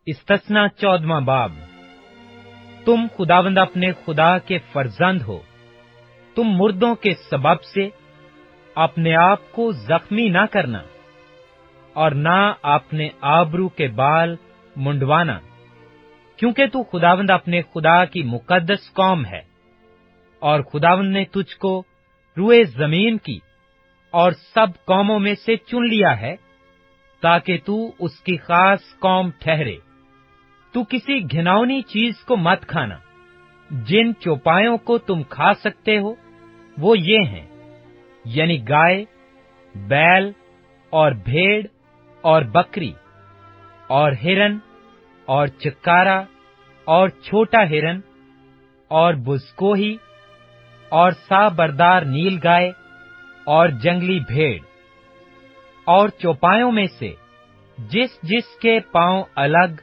इस्तस्ना 14वां बाब। तुम खुदावंद अपने खुदा के फर्जंद हो। तुम मुर्दों के सबब से अपने आप को जख्मी ना करना और ना अपने आबरू के बाल मुंडवाना, क्योंकि तू खुदावंद अपने खुदा की मुकद्दस कौम है और खुदावंद ने तुझको रुए जमीन की और सब कौमों में से चुन लिया है ताकि तू उसकी खास कौम ठहरे। तू किसी घिनौनी चीज को मत खाना। जिन चौपायों को तुम खा सकते हो वो ये हैं, यानी गाय, बैल और भेड़ और बकरी और हिरन और चिक्कारा और छोटा हिरन और बुजकोही और साबरदार नील गाय और जंगली भेड़। और चौपायों में से जिस जिसके पांव अलग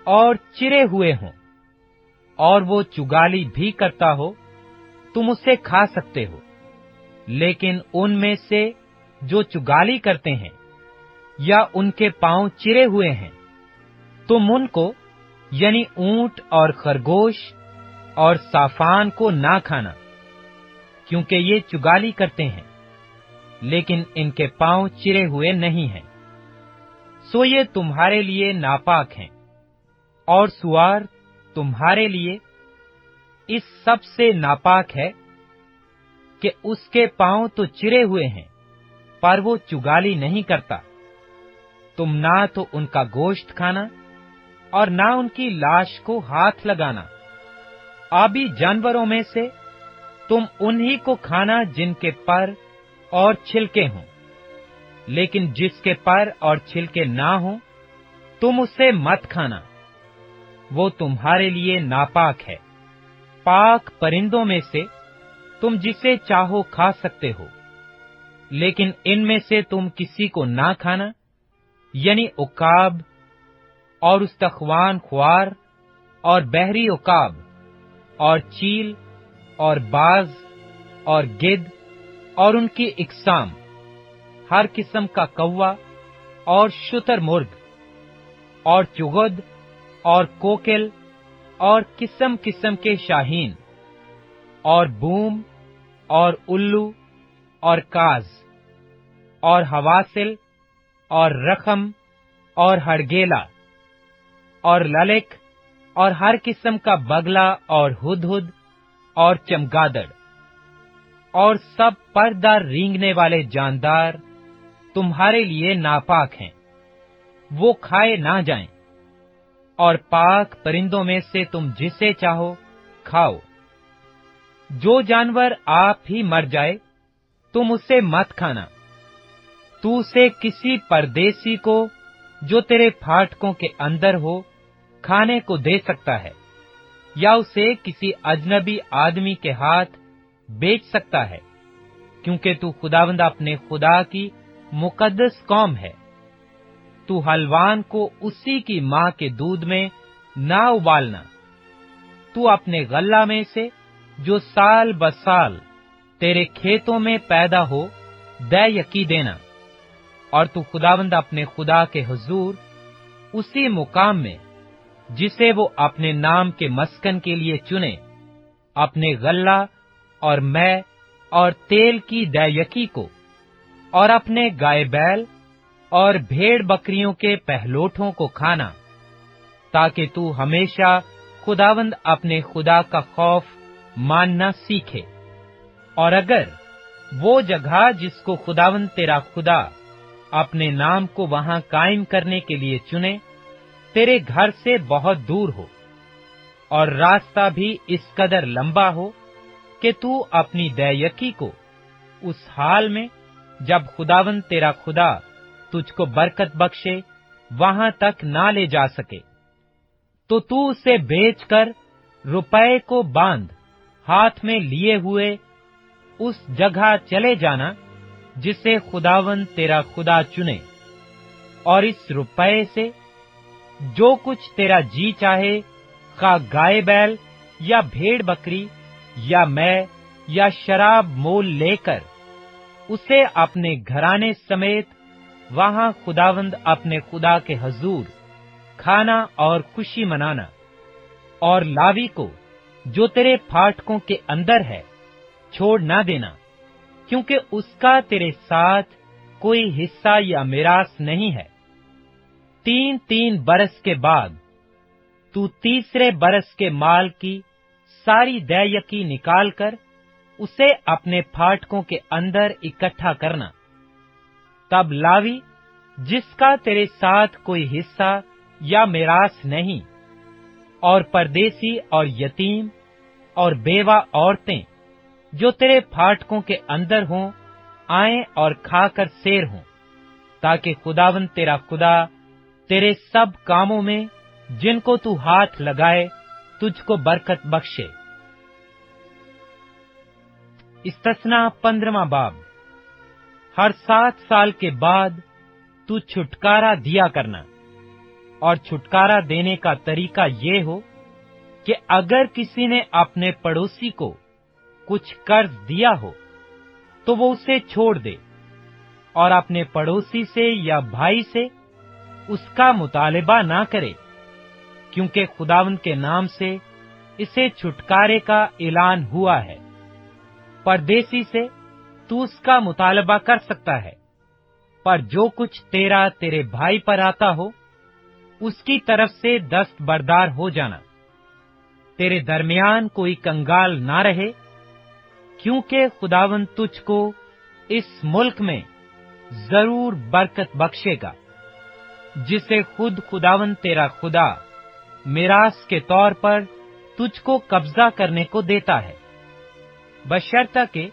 और चिरे हुए हों और वो चुगाली भी करता हो, तुम उसे खा सकते हो। लेकिन उनमें से जो चुगाली करते हैं या उनके पांव चिरे हुए हैं, तुम उनको यानी ऊंट और खरगोश और साफान को ना खाना, क्योंकि ये चुगाली करते हैं लेकिन इनके पांव चिरे हुए नहीं हैं, सो ये तुम्हारे लिए नापाक हैं। और सुअर तुम्हारे लिए इस सब से नापाक है कि उसके पांव तो चिरे हुए हैं पर वो चुगाली नहीं करता। तुम ना तो उनका गोश्त खाना और ना उनकी लाश को हाथ लगाना। आबी जानवरों में से तुम उन्हीं को खाना जिनके पर और छिलके हों, लेकिन जिसके पर और छिलके ना हों तुम उसे मत खाना, वो तुम्हारे लिए नापाक है। पाक परिंदों में से तुम जिसे चाहो खा सकते हो, लेकिन इनमें से तुम किसी को ना खाना, यानी उकाब और उस्तख्वान ख्वार और बहरी उकाब और चील और बाज और गिद्ध और उनकी इकसाम, हर किस्म का कौवा और शुतुरमुर्ग और चुगद और कोकिल और किस्म किस्म के शाहीन और बूम और उल्लू और काज और हवासिल और रखम और हड़गेला और ललिक और हर किस्म का बगला और हुदहुद और चमगादड़ और सब परदार रेंगने वाले जानदार तुम्हारे लिए नापाक हैं, वो खाए ना जाएं। और पाक परिंदों में से तुम जिसे चाहो खाओ। जो जानवर आप ही मर जाए तुम उसे मत खाना। तू उसे किसी परदेसी को जो तेरे फाटकों के अंदर हो खाने को दे सकता है, या उसे किसी अजनबी आदमी के हाथ बेच सकता है, क्योंकि तू खुदावंद अपने खुदा की मुकद्दस कौम है। तू हलवान को उसी की मां के दूध में ना उबालना। तू अपने गल्ला में से जो साल बसाल तेरे खेतों में पैदा हो दै यकी देना। और तू खुदावंद अपने खुदा के हुजूर उसी मुकाम में जिसे वो अपने नाम के मस्कन के लिए चुने, अपने गल्ला और मै और तेल की दैयकी को और अपने गाय बैल और भेड़ बकरियों के पहलोठों को खाना, ताकि तू हमेशा खुदावंद अपने खुदा का खौफ मानना सीखे। और अगर वो जगह जिसको खुदावंद तेरा खुदा अपने नाम को वहां कायम करने के लिए चुने तेरे घर से बहुत दूर हो और रास्ता भी इस कदर लंबा हो कि तू अपनी दैयकी को उस हाल में जब खुदावंद तेरा खुदा तुझको बरकत बख्शे वहां तक ना ले जा सके, तो तू उसे बेचकर रुपए को बांध हाथ में लिए हुए उस जगह चले जाना जिसे खुदावंद तेरा खुदा चुने। और इस रुपए से जो कुछ तेरा जी चाहे, खा गाय बैल या भेड़ बकरी या मैं या शराब मोल लेकर उसे अपने घराने समेत वहां खुदावंद अपने खुदा के हजूर کھانا اور خوشی منانا، اور لاوی کو جو تیرے پھاٹکوں کے اندر ہے چھوڑ نہ دینا، کیونکہ اس کا تیرے ساتھ کوئی حصہ یا میراث نہیں ہے۔ 3 برس کے بعد تو تیسرے برس کے مال کی ساری دہیکی نکال کر اسے اپنے پھاٹکوں کے اندر اکٹھا کرنا۔ تب لاوی جس کا تیرے ساتھ کوئی حصہ یا میراث نہیں، اور پردیسی اور یتیم اور بیوہ عورتیں جو تیرے پھاٹکوں کے اندر ہوں، آئیں اور کھا کر سیر ہوں، تاکہ خداوند تیرا خدا تیرے سب کاموں میں جن کو تو ہاتھ لگائے تجھ کو برکت بخشے۔ استثنا 15واں باب۔ ہر 7 سال کے بعد تو چھٹکارا دیا کرنا، اور چھٹکارا دینے کا طریقہ یہ ہو کہ اگر کسی نے اپنے پڑوسی کو کچھ قرض دیا ہو تو وہ اسے چھوڑ دے، اور اپنے پڑوسی سے یا بھائی سے اس کا مطالبہ نہ کرے، کیونکہ خداوند کے نام سے اسے چھٹکارے کا اعلان ہوا ہے۔ پردیسی سے تو اس کا مطالبہ کر سکتا ہے، پر جو کچھ تیرے بھائی پر آتا ہو اس کی طرف سے دستبردار ہو جانا۔ تیرے درمیان کوئی کنگال نہ رہے، کیونکہ خداوند تجھ کو اس ملک میں ضرور برکت بخشے گا، جسے خود خداوند تیرا خدا میراث کے طور پر تجھ کو قبضہ کرنے کو دیتا ہے، بشرطہ کہ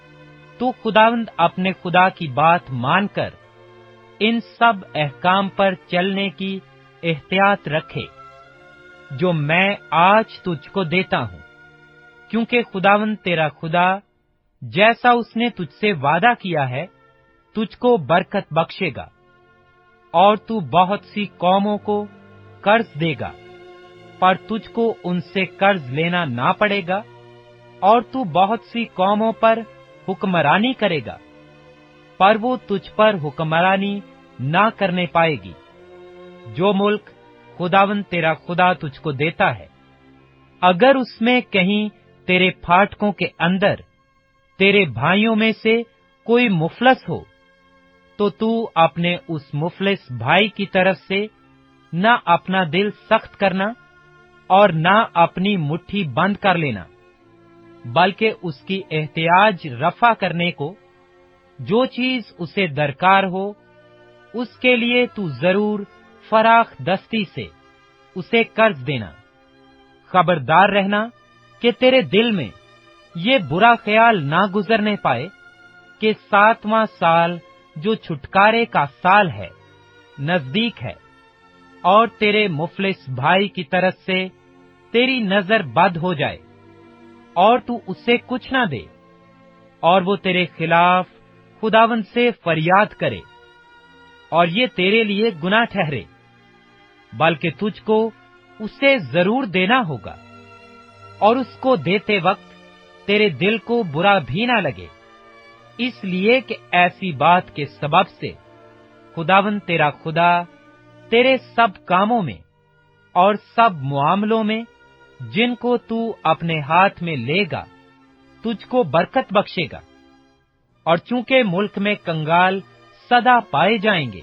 تو خداوند اپنے خدا کی بات مان کر ان سب احکام پر چلنے کی احتیاط رکھے جو میں آج تجھ کو دیتا ہوں، کیونکہ خداوند تیرا خدا جیسا اس نے تجھ سے وعدہ کیا ہے تجھ کو برکت بخشے گا، اور تو بہت سی قوموں کو قرض دے گا، پر تجھ کو ان سے قرض لینا نہ پڑے گا، اور تو بہت سی قوموں پر حکمرانی کرے گا، پر وہ تجھ پر حکمرانی نہ کرنے پائے گی۔ جو ملک خداوند تیرا خدا تجھ کو دیتا ہے، اگر اس میں کہیں تیرے پھاٹکوں کے اندر تیرے بھائیوں میں سے کوئی مفلس ہو، تو اپنے اس مفلس بھائی کی طرف سے نہ اپنا دل سخت کرنا اور نہ اپنی مٹھی بند کر لینا، بلکہ اس کی احتیاج رفع کرنے کو جو چیز اسے درکار ہو اس کے لیے تو ضرور فراخ دستی سے اسے قرض دینا۔ خبردار رہنا کہ تیرے دل میں یہ برا خیال نہ گزرنے پائے کہ 7واں سال جو چھٹکارے کا سال ہے نزدیک ہے، اور تیرے مفلس بھائی کی طرف سے تیری نظر بد ہو جائے اور تو اسے کچھ نہ دے، اور وہ تیرے خلاف خداوند سے فریاد کرے، اور یہ تیرے لیے گناہ ٹھہرے، بلکہ تجھ کو اسے ضرور دینا ہوگا، اور اس کو دیتے وقت تیرے دل کو برا بھی نہ لگے، اس لیے کہ ایسی بات کے سبب سے خداوند تیرا خدا تیرے سب کاموں میں اور سب معاملوں میں جن کو تو اپنے ہاتھ میں لے گا تجھ کو برکت بخشے گا۔ اور چونکہ ملک میں کنگال سدا پائے جائیں گے،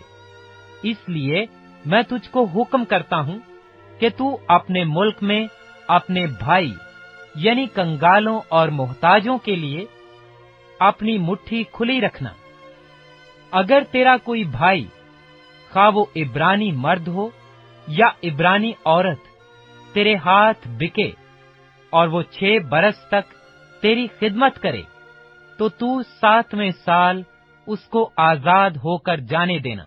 اس لیے میں تجھ کو حکم کرتا ہوں کہ تو اپنے ملک میں اپنے بھائی یعنی کنگالوں اور محتاجوں کے لیے اپنی مٹھی کھلی رکھنا۔ اگر تیرا کوئی بھائی خواہ وہ عبرانی مرد ہو یا عبرانی عورت تیرے ہاتھ بکے اور وہ 6 برس تک تیری خدمت کرے، تو 7ویں سال اس کو آزاد ہو کر جانے دینا،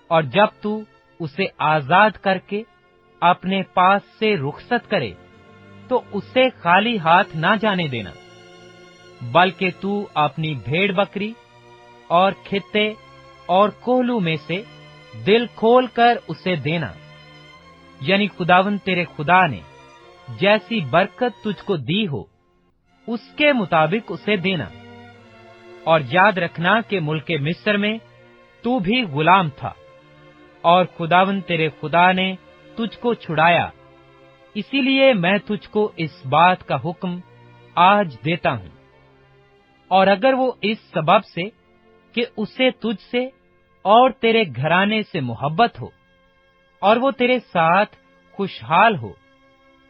اور جب تو اسے آزاد کر کے اپنے پاس سے رخصت کرے تو اسے خالی ہاتھ نہ جانے دینا، بلکہ تو اپنی بھیڑ بکری اور کھتے اور کوہلو میں سے دل کھول کر اسے دینا، یعنی خداوند تیرے خدا نے جیسی برکت تجھ کو دی ہو اس کے مطابق اسے دینا۔ اور یاد رکھنا کہ ملک مصر میں تو بھی غلام تھا، اور خداوند تیرے خدا نے تجھ کو چھڑایا، اسی لیے میں تجھ کو اس بات کا حکم آج دیتا ہوں۔ اور اگر وہ اس سبب سے کہ اسے تجھ سے اور تیرے گھرانے سے محبت ہو اور وہ تیرے ساتھ خوشحال ہو،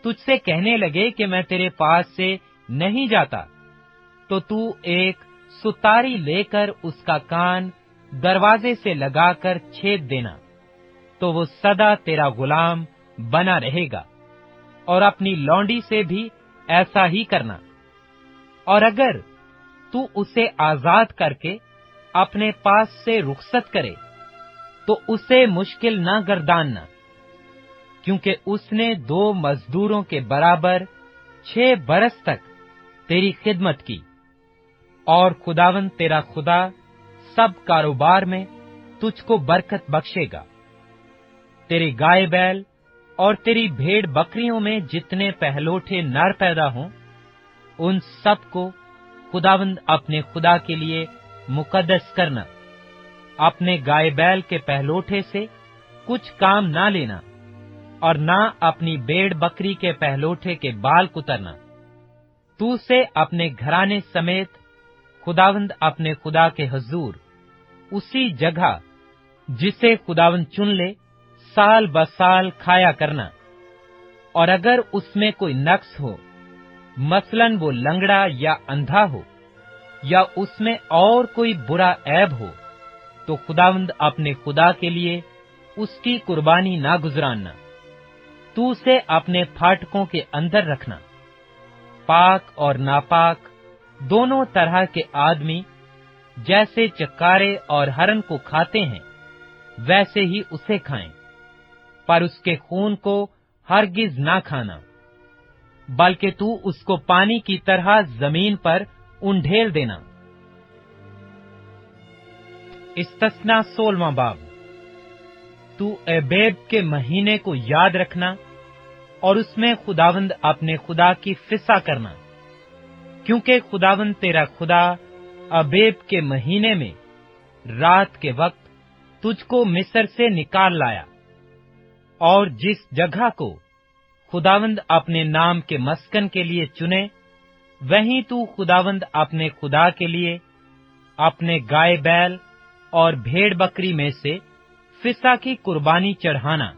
تجھ سے کہنے لگے کہ میں تیرے پاس سے نہیں جاتا، تو تو ایک ستاری لے کر اس کا کان دروازے سے لگا کر چھید دینا، تو وہ سدا تیرا غلام بنا رہے گا، اور اپنی لونڈی سے بھی ایسا ہی کرنا۔ اور اگر تو اسے آزاد کر کے اپنے پاس سے رخصت کرے تو اسے مشکل نہ گرداننا، کیونکہ اس نے 2 مزدوروں کے برابر 6 برس تک تیری خدمت کی، اور خداوند تیرا خدا سب کاروبار میں تجھ کو برکت بخشے گا۔ تیرے گائے بیل اور تیری بھیڑ بکریوں میں جتنے پہلوٹے نر پیدا ہوں، ان سب کو خداوند اپنے خدا کے لیے مقدس کرنا۔ اپنے گائے بیل کے پہلوٹے سے کچھ کام نہ لینا، اور نہ اپنی بھیڑ بکری کے پہلوٹے کے بال کترنا۔ تو سے اپنے گھرانے سمیت خداوند اپنے خدا کے حضور اسی جگہ جسے خداوند چن لے سال بسال کھایا کرنا۔ اور اگر اس میں کوئی نقص ہو، مثلاً وہ لنگڑا یا اندھا ہو، یا اس میں اور کوئی برا عیب ہو، تو خداوند اپنے خدا کے لیے اس کی قربانی نہ گزراننا۔ تو اسے اپنے پھاٹکوں کے اندر رکھنا۔ پاک اور ناپاک دونوں طرح کے آدمی جیسے چکارے اور ہرن کو کھاتے ہیں، ویسے ہی اسے کھائیں، پر اس کے خون کو ہرگز نہ کھانا، بلکہ تو اس کو پانی کی طرح زمین پر انڈھیل دینا۔ استثنا 16واں باب۔ تو ابیب کے مہینے کو یاد رکھنا اور اس میں خداوند اپنے خدا کی فسح کرنا، کیونکہ خداوند تیرا خدا ابیب کے مہینے میں رات کے وقت تجھ کو مصر سے نکال لایا۔ اور جس جگہ کو خداوند اپنے نام کے مسکن کے لیے چنے، وہیں تو خداوند اپنے خدا کے لیے اپنے گائے بیل اور بھیڑ بکری میں سے فسح کی قربانی چڑھانا۔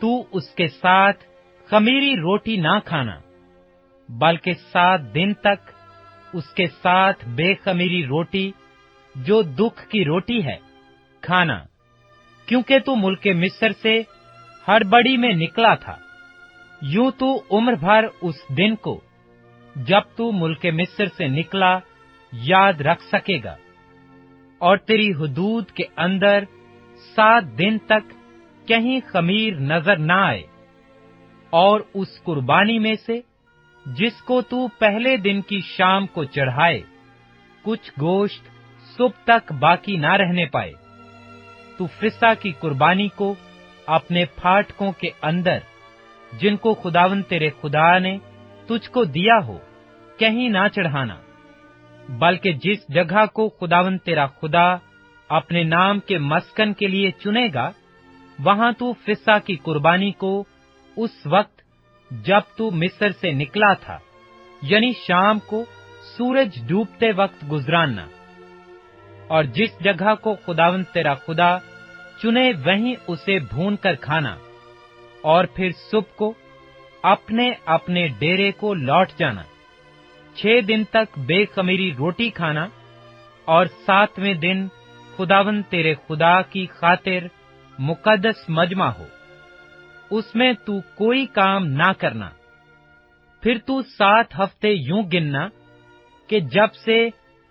تو اس کے ساتھ خمیری روٹی نہ کھانا، بلکہ 7 دن تک اس کے ساتھ بے خمیری روٹی جو دکھ کی روٹی ہے کھانا، کیونکہ تو ملک مصر سے ہڑبڑی میں نکلا تھا۔ یوں تو عمر بھر اس دن کو جب تو ملک مصر سے نکلا یاد رکھ سکے گا، اور تیری حدود کے اندر 7 دن تک کہیں خمیر نظر نہ آئے۔ اور اس قربانی میں سے جس کو تو پہلے دن کی شام کو چڑھائے، کچھ گوشت صبح تک باقی نہ رہنے پائے۔ تو فسح کی قربانی کو اپنے پھاٹکوں کے اندر جن کو خداوند تیرے خدا نے تجھ کو دیا ہو کہیں نہ چڑھانا، بلکہ جس جگہ کو خداوند تیرا خدا اپنے نام کے مسکن کے لیے چنے گا، وہاں تو فسح کی قربانی کو اس وقت جب تو مصر سے نکلا تھا، یعنی شام کو سورج ڈوبتے وقت گزراننا۔ اور جس جگہ کو خداوند تیرا خدا چنے وہیں اسے بھون کر کھانا، اور پھر صبح کو اپنے اپنے ڈیرے کو لوٹ جانا۔ 6 دن تک بے خمیری روٹی کھانا، اور 7ویں دن خداوند تیرے خدا کی خاطر مقدس مجمع ہو، اس میں تو کوئی کام نہ کرنا۔ پھر تو 7 ہفتے یوں گننا کہ جب سے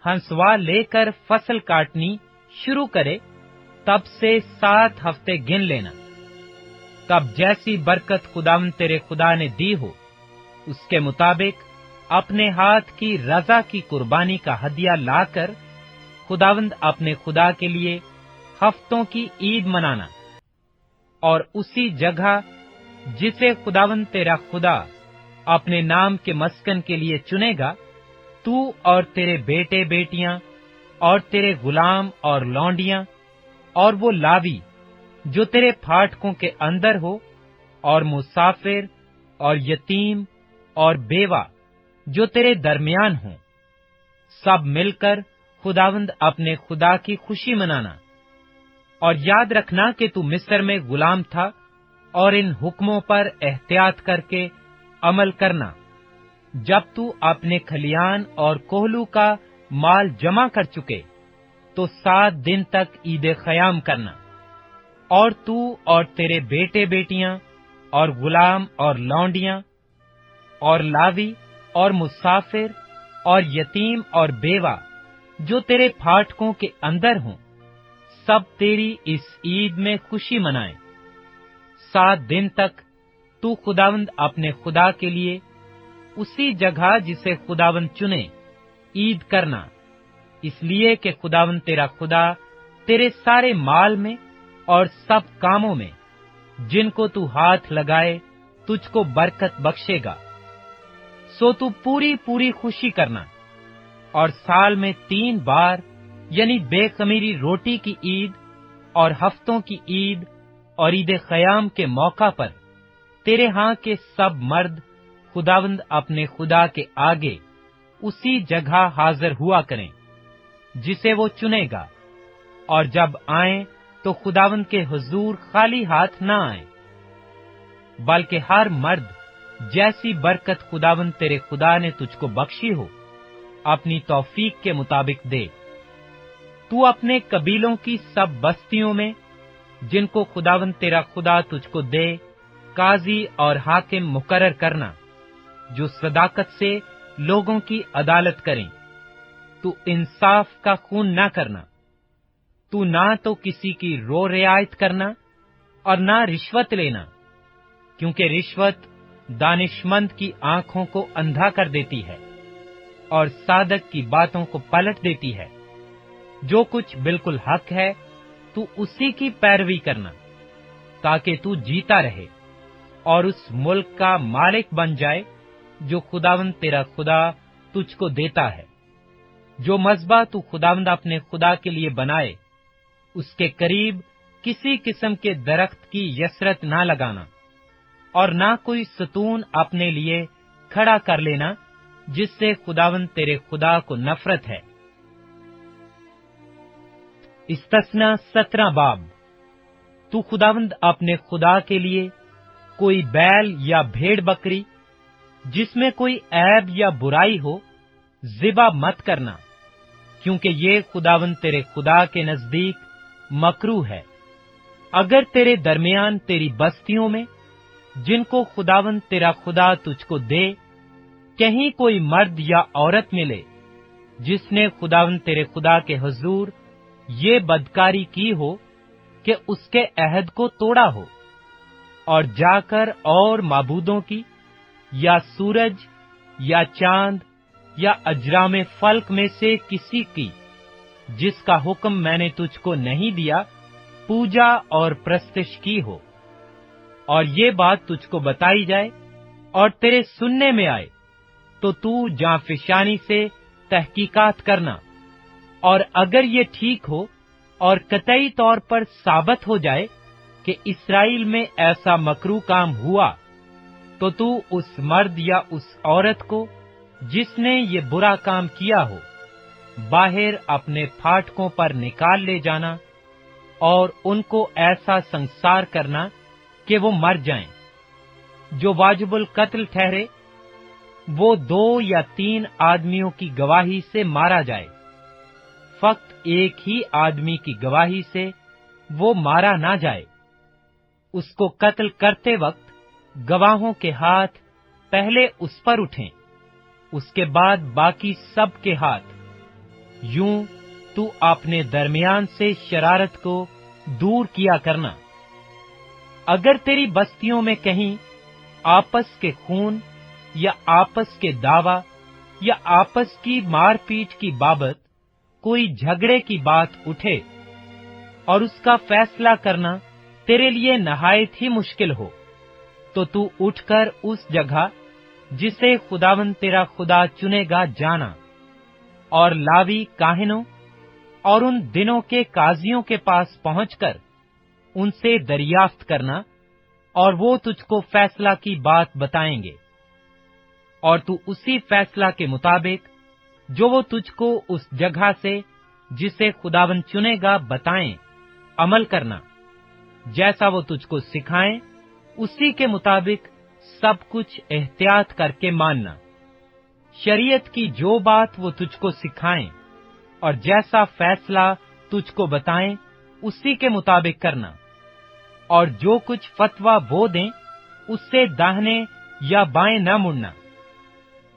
ہنسوا لے کر فصل کاٹنی شروع کرے تب سے 7 ہفتے گن لینا۔ تب جیسی برکت خداوند تیرے خدا نے دی ہو، اس کے مطابق اپنے ہاتھ کی رضا کی قربانی کا ہدیہ لا کر خداوند اپنے خدا کے لیے ہفتوں کی عید منانا۔ اور اسی جگہ جسے خداوند تیرا خدا اپنے نام کے مسکن کے لیے چنے گا، تو اور تیرے بیٹے بیٹیاں اور تیرے غلام اور لونڈیاں اور وہ لاوی जो तेरे फाटकों के अंदर हो, और मुसाफिर और यतीम और बेवा जो तेरे दरमियान हों, सब मिलकर खुदावंद अपने खुदा की खुशी मनाना। और याद रखना कि तू मिस्र में गुलाम था, और इन हुक्मों पर एहतियात करके अमल करना। जब तू अपने खलियान और कोहलू का माल जमा कर चुके, तो 7 दिन तक ईद ख़याम करना। और तू और तेरे बेटे बेटियां और गुलाम और लौंडियां और लावी और मुसाफिर और यतीम और बेवा जो तेरे फाटकों के अंदर हों, सब तेरी इस ईद में खुशी मनाएं। 7 दिन तक तू खुदावंद अपने खुदा के लिए उसी जगह जिसे खुदावंद चुने ईद करना, इसलिए कि खुदावंद तेरा खुदा तेरे सारे माल में और सब कामों में जिनको तू हाथ लगाए तुझको बरकत बख्शेगा। सो तू पूरी पूरी खुशी करना, और साल में 3 बार यानी बेखमीरी रोटी की ईद और हफ्तों की ईद और ईद ख़याम के मौका पर तेरे हां के सब मर्द खुदावंद अपने खुदा के आगे उसी जगह हाजिर हुआ करें जिसे वो चुनेगा। और जब आए तो खुदावंद के हुजूर खाली हाथ ना आए, बल्कि हर मर्द जैसी बरकत खुदावंद तेरे खुदा ने तुझको बख्शी हो, अपनी तौफीक के मुताबिक दे। तू अपने कबीलों की सब बस्तियों में जिनको खुदावंद तेरा खुदा तुझको दे, काजी और हाकिम मुकर्रर करना, जो सदाकत से लोगों की अदालत करें। तू इंसाफ का खून ना करना। तू ना तो किसी की रो रियायत करना और ना रिश्वत लेना, क्योंकि रिश्वत दानिशमंद की आंखों को अंधा कर देती है और सादक की बातों को पलट देती है। जो कुछ बिल्कुल हक है तू उसी की पैरवी करना, ताकि तू जीता रहे और उस मुल्क का मालिक बन जाए जो खुदावंद तेरा खुदा तुझको देता है। जो मज़बा तू खुदावंद अपने खुदा के लिए बनाए, उसके करीब किसी किस्म के दरख्त की यसरत ना लगाना, और ना कोई सतून अपने लिए खड़ा कर लेना जिससे खुदावंद तेरे खुदा को नफरत है। इस्तस्ना 17 बाब। तू खुदावंद अपने खुदा के लिए कोई बैल या भेड़ बकरी जिसमें कोई ऐब या बुराई हो ज़िबा मत करना, क्योंकि ये खुदावंद तेरे खुदा के नजदीक मकरूह है। अगर तेरे दरमियान तेरी बस्तियों में जिनको खुदावंद तेरा खुदा तुझको दे, कहीं कोई मर्द या औरत मिले जिसने खुदावंद तेरे खुदा के हुजूर ये बदकारी की हो कि उसके अहद को तोड़ा हो, और जाकर और माबूदों की या सूरज या चांद या अजराम फल्क में से किसी की जिसका हुक्म मैंने तुझको नहीं दिया पूजा और प्रस्तिश की हो, और ये बात तुझको बताई जाए और तेरे सुनने में आए, तो तू जांफिशानी से तहकीकात करना। और अगर ये ठीक हो और कतई तौर पर साबित हो जाए कि इस्राएल में ऐसा मकरू काम हुआ, तो तू उस मर्द या उस औरत को जिसने ये बुरा काम किया हो बाहर अपने फाटकों पर निकाल ले जाना और उनको ऐसा संसार करना कि वो मर जाएं। जो वाजिबुल कत्ल ठहरे वो 2 या 3 आदमियों की गवाही से मारा जाए। फक्त एक ही आदमी की गवाही से वो मारा ना जाए। उसको कत्ल करते वक्त गवाहों के हाथ पहले उस पर उठें, उसके बाद बाकी सब के हाथ। यूं तू अपने दरमियान से शरारत को दूर किया करना। अगर तेरी बस्तियों में कहीं आपस के खून या आपस के दावा या आपस की मारपीट की बाबत कोई झगड़े की बात उठे और उसका फैसला करना तेरे लिए नहायत ही मुश्किल हो, तो तू उठकर उस जगह जिसे खुदावंद तेरा खुदा चुनेगा जाना, और लावी काहिनों और उन दिनों के काजियों के पास पहुंचकर उनसे दरियाफ्त करना, और वो तुझको फैसला की बात बताएंगे, और तू उसी फैसला के मुताबिक जो वो तुझको उस जगह से जिसे खुदावंद चुनेगा बताएं, अमल करना। जैसा वो तुझको सिखाएं, उसी के मुताबिक सब कुछ एहतियात करके मानना। शरीयत की जो बात वो तुझको सिखाएं और जैसा फैसला तुझको बताएं, उसी के मुताबिक करना। और जो कुछ फतवा वो दें, उससे दाहिने या बाएं न मुड़ना।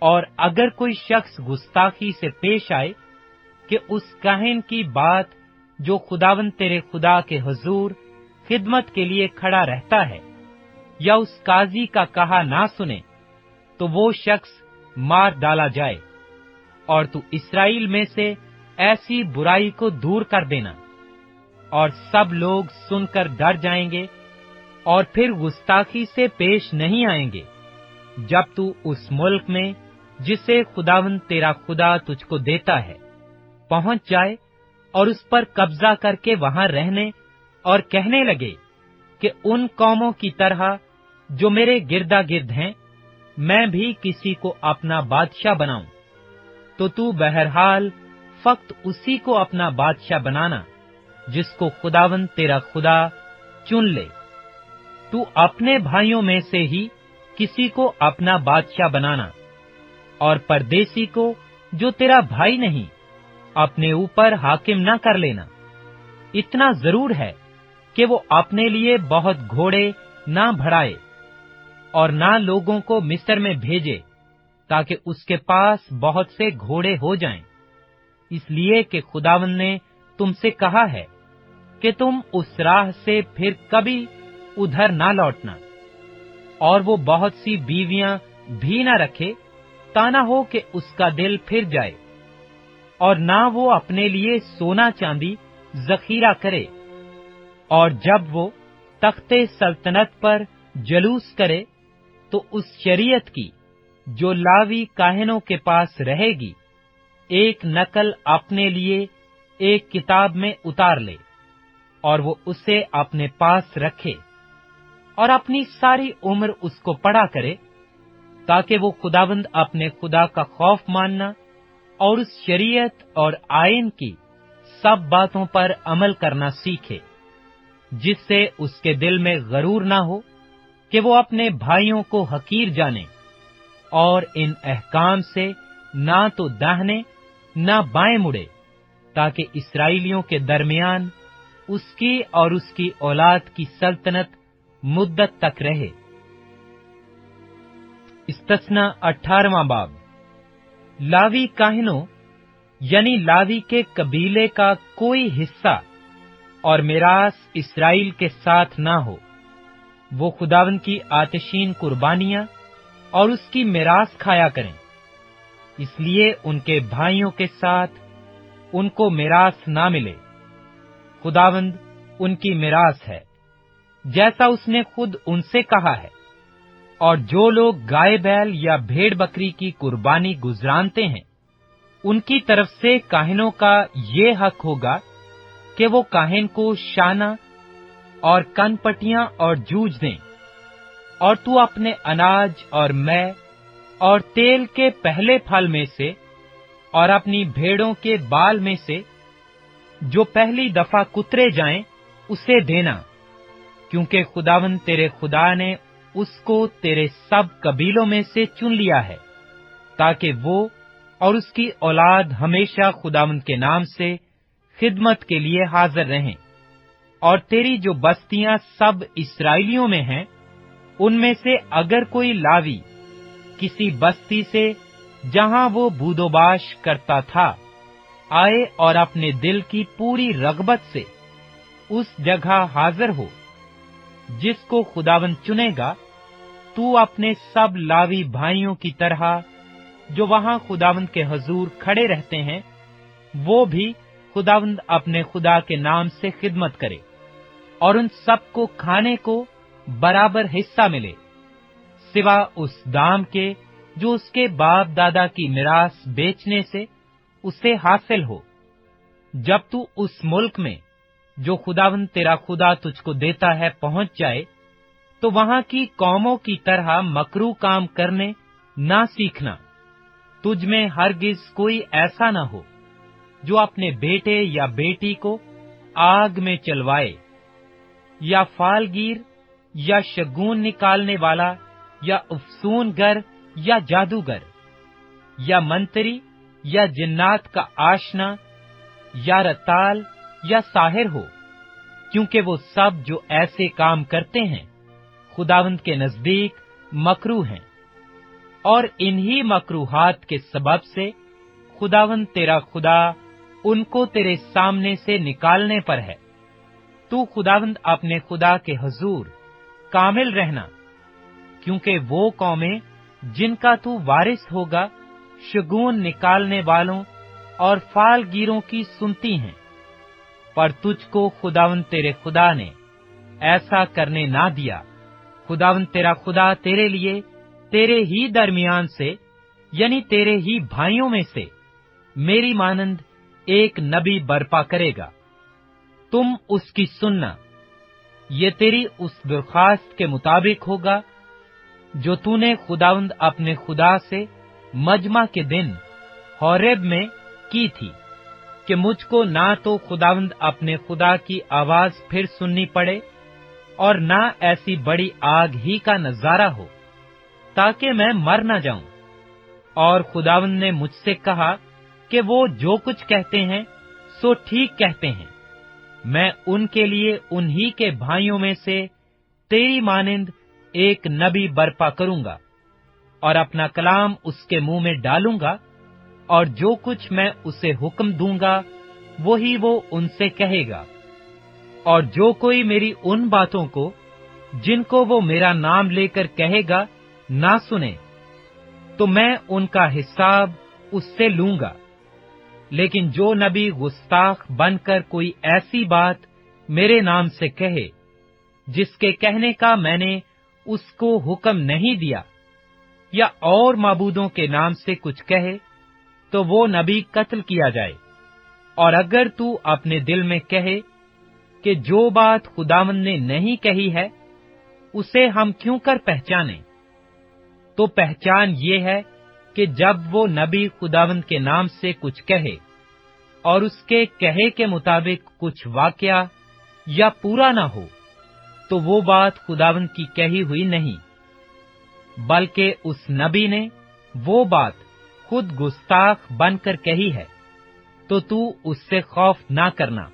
और अगर कोई शख्स गुस्ताखी से पेश आए कि उस काहिन की बात जो खुदावंद तेरे खुदा के हुजूर खिदमत के लिए खड़ा रहता है, या उस काजी का कहा ना सुने, तो वो शख्स मार डाला जाए। और तू इस्राएल में से ऐसी बुराई को दूर कर देना। और सब लोग सुनकर डर जाएंगे और फिर गुस्ताखी से पेश नहीं आएंगे, जब तू उस मुल्क में जिसे खुदावंद तेरा खुदा तुझको देता है पहुंच जाए और उस पर कब्जा करके वहां रहने और कहने लगे कि उन कौमों की तरह जो मेरे गिरदा गिर्द हैं, मैं भी किसी को अपना बादशाह बनाऊं। तो तू बहरहाल फक्त उसी को अपना बादशाह बनाना जिसको खुदावंद तेरा खुदा चुन ले। तू अपने भाइयों में से ही किसी को अपना बादशाह बनाना, और परदेसी को जो तेरा भाई नहीं अपने ऊपर हाकिम न कर लेना। इतना जरूर है कि वो अपने लिए बहुत घोड़े ना भराए और ना लोगों को मिस्र में भेजे, ताकि उसके पास बहुत से घोड़े हो जाएं। इसलिए कि खुदावंद ने तुमसे कहा है कि तुम उस राह से फिर कभी उधर ना लौटना। और वो बहुत सी बीवियां भी न रखे, ताना हो कि उसका दिल फिर जाए। और ना वो अपने लिए सोना चांदी जखीरा करे। और जब वो तख्ते सल्तनत पर जलूस करे, तो उस शरीयत की जो लावी काहिनों के पास रहेगी, एक नकल अपने लिए एक किताब में उतार ले, और वो उसे अपने पास रखे और अपनी सारी उम्र उसको पढ़ा करे, ताकि वो खुदावंद अपने खुदा का खौफ मानना और उस शरीयत और आयन की सब बातों पर अमल करना सीखे, जिससे उसके दिल में गरूर ना हो कि वो अपने भाइयों को हकीर जाने, और इन अहकाम से ना तो दाहिने ना बाएं मुड़े, ताकि इस्राएलियों के दरमियान उसकी और उसकी औलाद की सल्तनत मुद्दत तक रहे। इस्तस्ना 18वां बाब। लावी काहिनों यानी लावी के कबीले का कोई हिस्सा और मिरास इस्राएल के साथ ना हो। वो खुदावंद की आतिशीन कुर्बानियां और उसकी मिरास खाया करें। इसलिए उनके भाइयों के साथ उनको मिरास ना मिले। खुदावंद उनकी मिरास है, जैसा उसने खुद उनसे कहा है। और जो लोग गाय बैल या भेड़ बकरी की कुर्बानी गुजरानते हैं, उनकी तरफ से काहिनों का ये हक होगा कि वो काहिन को शाना और कनपटियां और जूझ दें। और तू अपने अनाज और मै और तेल के पहले फल में से और अपनी भेड़ों के बाल में से जो पहली दफा कुतरे जाएं, उसे देना, क्योंकि खुदावंद तेरे खुदा ने उसको तेरे सब कबीलों में से चुन लिया है, ताकि वो और उसकी औलाद हमेशा खुदावंद के नाम से खिदमत के लिए हाजिर रहें। और तेरी जो बस्तियां सब इस्राएलियों में हैं, उनमें से अगर कोई लावी किसी बस्ती से जहां वो बूदोबाश करता था आए और अपने दिल की पूरी रगबत से उस जगह हाजिर हो जिसको खुदावंद चुनेगा, तू अपने सब लावी भाइयों की तरह जो वहां खुदावंद के हुजूर खड़े रहते हैं, वो भी खुदावंद अपने खुदा के नाम से खिदमत करे, और उन सब को खाने को बराबर हिस्सा मिले, सिवा उस दाम के जो उसके बाप दादा की मिरास बेचने से उसे हासिल हो। जब तू उस मुल्क में जो खुदावंद तेरा खुदा तुझको देता है पहुंच जाए, तो वहां की कौमों की तरह मकरू काम करने ना सीखना। तुझ में हरगिज कोई ऐसा न हो जो अपने बेटे या बेटी को आग में चलवाए, या फालगीर, या शगुन निकालने वाला, या अफसूनगर, या जादूगर, या मंत्री, या जिन्नात का आशना, या रताल, या साहिर हो, क्योंकि वो सब जो ऐसे काम करते हैं खुदावंद के नजदीक मकरू हैं। और इन्हीं मकरूहात के सबब से खुदावंद तेरा खुदा उनको तेरे सामने से निकालने पर है। तू खुदावंद अपने खुदा के हुजूर कामिल रहना, क्योंकि वो कौमें जिनका तू वारिस होगा शगुन निकालने वालों और फालगीरों की सुनती हैं, पर तुझको खुदावंद तेरे खुदा ने ऐसा करने ना दिया। खुदावंद तेरा खुदा तेरे लिए तेरे ही दरमियान से, यानी तेरे ही भाइयों में से मेरी मानंद एक नबी बर्पा करेगा। तुम उसकी सुनना। ये तेरी उस दरख्वास्त के मुताबिक होगा जो तूने खुदावंद अपने खुदा से मजमा के दिन होरेब में की थी, कि मुझको ना तो खुदावंद अपने खुदा की आवाज फिर सुननी पड़े और ना ऐसी बड़ी आग ही का नजारा हो, ताकि मैं मर न जाऊं। और खुदावंद ने मुझसे कहा कि वो जो कुछ कहते हैं सो ठीक कहते हैं। मैं उनके लिए उन्हीं के भाइयों में से तेरी मानिंद एक नबी बर्पा करूंगा, और अपना कलाम उसके मुंह में डालूंगा, और जो कुछ मैं उसे हुक्म दूंगा वही वो उनसे कहेगा। और जो कोई मेरी उन बातों को जिनको वो मेरा नाम लेकर कहेगा ना सुने, तो मैं उनका हिसाब उससे लूंगा। लेकिन जो नबी गुस्ताख बनकर कोई ऐसी बात मेरे नाम से कहे जिसके कहने का मैंने उसको हुक्म नहीं दिया, या और माबूदों के नाम से कुछ कहे, तो वो नबी कत्ल किया जाए। और अगर तू अपने दिल में कहे कि जो बात खुदावंद ने नहीं कही है उसे हम क्यों कर पहचाने, तो पहचान ये है कि जब वो नबी खुदावंद के नाम से कुछ कहे और उसके कहे के मुताबिक कुछ वाकया या पूरा ना हो, तो वो बात खुदावंद की कही हुई नहीं, बल्कि उस नबी ने वो बात खुद गुस्ताख बनकर कही है। तो तू उससे खौफ ना करना।